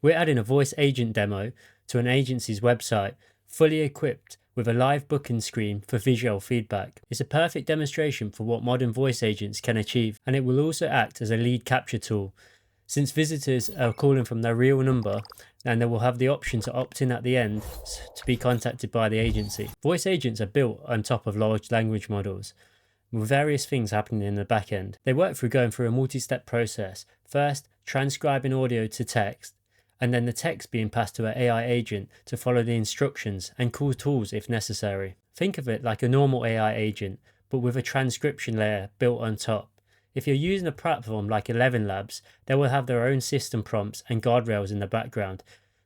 We're adding a voice agent demo to an agency's website, fully equipped with a live booking screen for visual feedback. It's a perfect demonstration for what modern voice agents can achieve, and it will also act as a lead capture tool. Since visitors are calling from their real number, and they will have the option to opt in at the end to be contacted by the agency. Voice agents are built on top of large language models, with various things happening in the back end. They work through going through a multi-step process. First, transcribing audio to text, and then the text being passed to an AI agent to follow the instructions and call tools if necessary. Think of it like a normal AI agent, but with a transcription layer built on top. If you're using a platform like 11 Labs, they will have their own system prompts and guardrails in the background.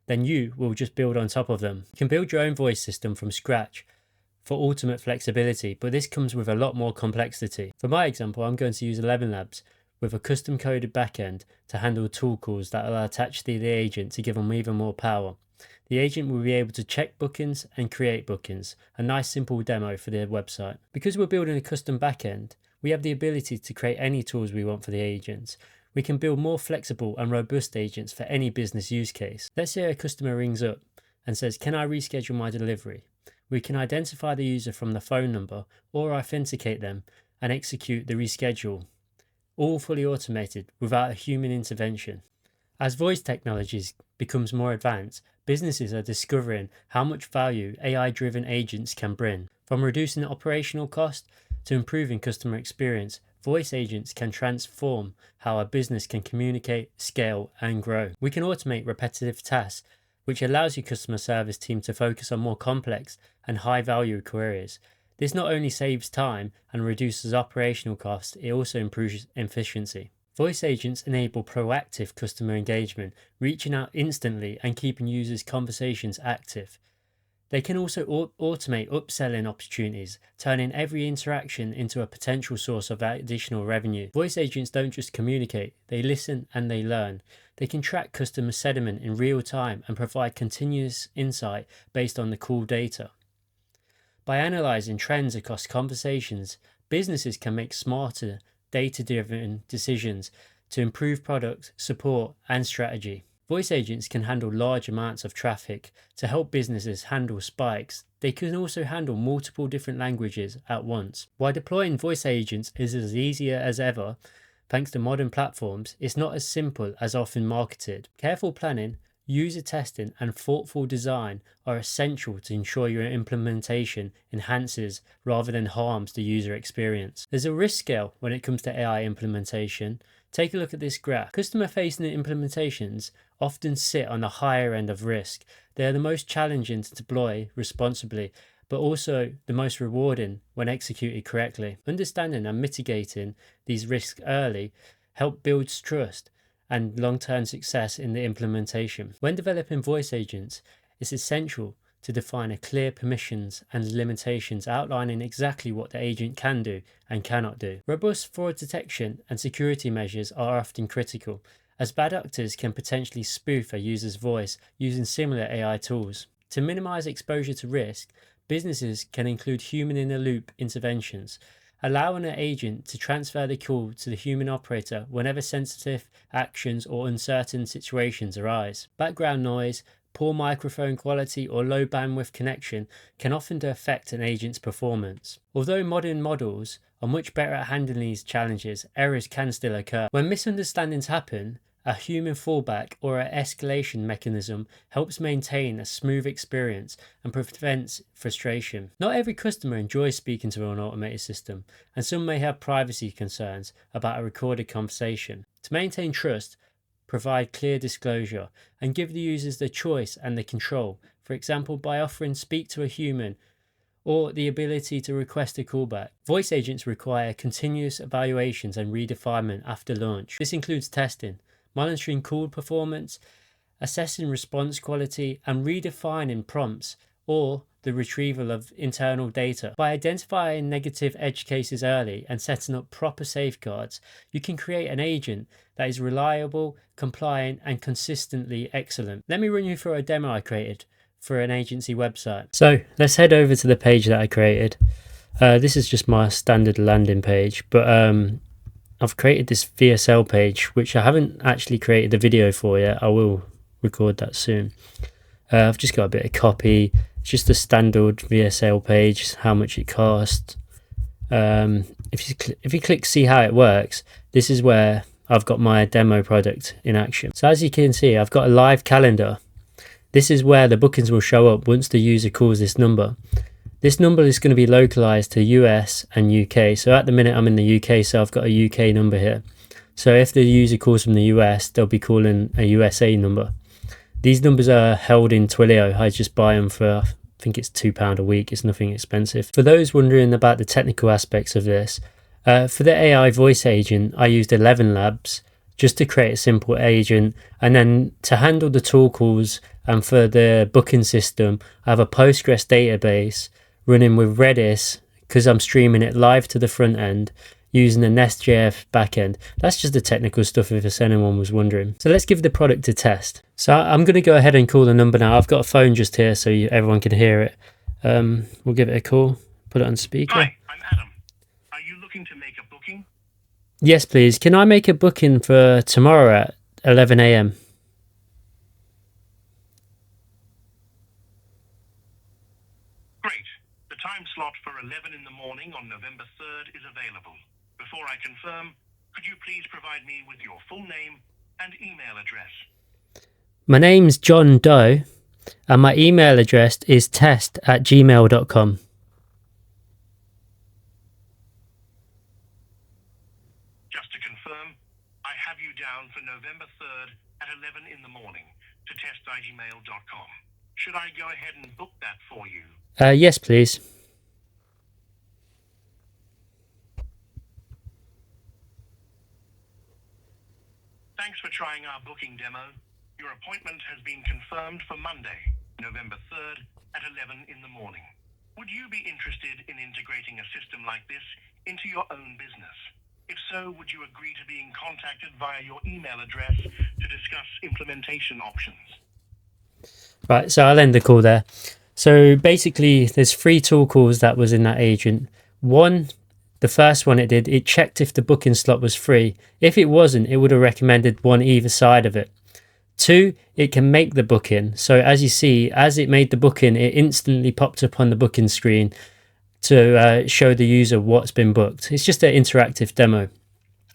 Then you will just build on top of them. You can build your own voice system from scratch for ultimate flexibility, but this comes with a lot more complexity. For my example, I'm going to use 11 Labs with a custom coded backend to handle tool calls that are attached to the agent to give them even more power. The agent will be able to check bookings and create bookings, a nice simple demo for their website. Because we're building a custom backend, we have the ability to create any tools we want for the agents. We can build more flexible and robust agents for any business use case. Let's say a customer rings up and says, "Can I reschedule my delivery?" We can identify the user from the phone number or authenticate them and execute the reschedule, all fully automated without a human intervention. As voice technologies becomes more advanced, businesses are discovering how much value AI-driven agents can bring. From reducing operational cost to improving customer experience, voice agents can transform how a business can communicate, scale, and grow. We can automate repetitive tasks, which allows your customer service team to focus on more complex and high-value queries. This not only saves time and reduces operational costs, it also improves efficiency. Voice agents enable proactive customer engagement, reaching out instantly and keeping users' conversations active. They can also automate upselling opportunities, turning every interaction into a potential source of additional revenue. Voice agents don't just communicate, they listen and they learn. They can track customer sentiment in real time and provide continuous insight based on the call data. By analyzing trends across conversations, businesses can make smarter, data-driven decisions to improve product, support, and strategy. Voice agents can handle large amounts of traffic to help businesses handle spikes. They can also handle multiple different languages at once. While deploying voice agents is as easier as ever, thanks to modern platforms, it's not as simple as often marketed. Careful planning, user testing, and thoughtful design are essential to ensure your implementation enhances rather than harms the user experience. There's a risk scale when it comes to AI implementation. Take a look at this graph. Customer-facing implementations often sit on the higher end of risk. They are the most challenging to deploy responsibly, but also the most rewarding when executed correctly. Understanding and mitigating these risks early help build trust and long-term success in the implementation. When developing voice agents, it's essential to define a clear permissions and limitations outlining exactly what the agent can do and cannot do. Robust fraud detection and security measures are often critical, as bad actors can potentially spoof a user's voice using similar AI tools. To minimize exposure to risk, businesses can include human-in-the-loop interventions, allowing an agent to transfer the call to the human operator whenever sensitive actions or uncertain situations arise. Background noise, poor microphone quality, or low bandwidth connection can often affect an agent's performance. Although modern models are much better at handling these challenges, errors can still occur. When misunderstandings happen, a human fallback or an escalation mechanism helps maintain a smooth experience and prevents frustration. Not every customer enjoys speaking to an automated system, and some may have privacy concerns about a recorded conversation. To maintain trust, provide clear disclosure, and give the users the choice and the control, for example by offering speak to a human or the ability to request a callback. Voice agents require continuous evaluations and redefinement after launch. This includes testing, monitoring call performance, assessing response quality, and redefining prompts or the retrieval of internal data. By identifying negative edge cases early and setting up proper safeguards, you can create an agent that is reliable, compliant, and consistently excellent. Let me run you through a demo I created for an agency website. So let's head over to the page that I created. This is just my standard landing page, but I've created this VSL page, which I haven't actually created the video for yet. I will record that soon. I've just got a bit of copy. It's just a standard VSL page, how much it costs. If you click see how it works, this is where I've got my demo product in action. So as you can see, I've got a live calendar. This is where the bookings will show up once the user calls this number. This number is going to be localized to US and UK. So at the minute I'm in the UK, so I've got a UK number here. So if the user calls from the US, they'll be calling a USA number. These numbers are held in Twilio. I just buy them for, I think it's £2 a week. It's nothing expensive. For those wondering about the technical aspects of this, for the AI voice agent, I used 11 Labs just to create a simple agent. And then to handle the tool calls and for the booking system, I have a Postgres database running with Redis because I'm streaming it live to the front end using a Nest.js backend. That's just the technical stuff if anyone was wondering. So let's give the product a test. So I'm going to go ahead and call the number now. I've got a phone just here so everyone can hear it. We'll give it a call, put it on speaker. Hi, I'm Adam. Are you looking to make a booking? Yes, please. Can I make a booking for tomorrow at 11 a.m? Great. The time slot for 11 in the morning on November 3rd is available. Before I confirm, could you please provide me with your full name and email address? My name's John Doe and my email address is test@gmail.com. Just to confirm, I have you down for November 3rd at 11 in the morning to test@gmail.com. Should I go ahead and book that for you? Yes, please. Thanks for trying our booking demo. Your appointment has been confirmed for Monday, November 3rd at 11 in the morning. Would you be interested in integrating a system like this into your own business? If so, would you agree to being contacted via your email address to discuss implementation options? Right, so I'll end the call there. So basically, there's 3 tool calls that was in that agent. One, the first one it did, it checked if the booking slot was free. If it wasn't, it would have recommended one either side of it. 2, it can make the booking. So as you see, as it made the booking, it instantly popped up on the booking screen to show the user what's been booked. It's just an interactive demo.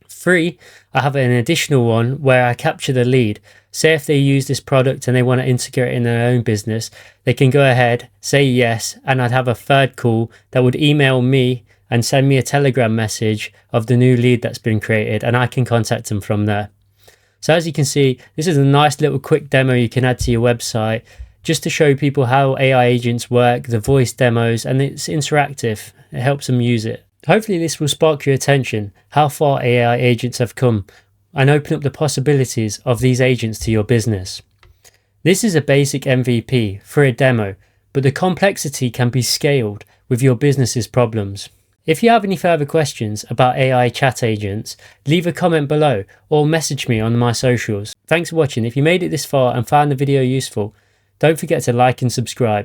3, I have an additional one where I capture the lead. Say if they use this product and they want to integrate it in their own business, they can go ahead, say yes, and I'd have a third call that would email me and send me a Telegram message of the new lead that's been created, and I can contact them from there. So as you can see, this is a nice little quick demo you can add to your website just to show people how AI agents work, the voice demos, and it's interactive. It helps them use it. Hopefully this will spark your attention, how far AI agents have come, and open up the possibilities of these agents to your business. This is a basic MVP for a demo, but the complexity can be scaled with your business's problems. If you have any further questions about AI chat agents, leave a comment below or message me on my socials. Thanks for watching. If you made it this far and found the video useful, don't forget to like and subscribe.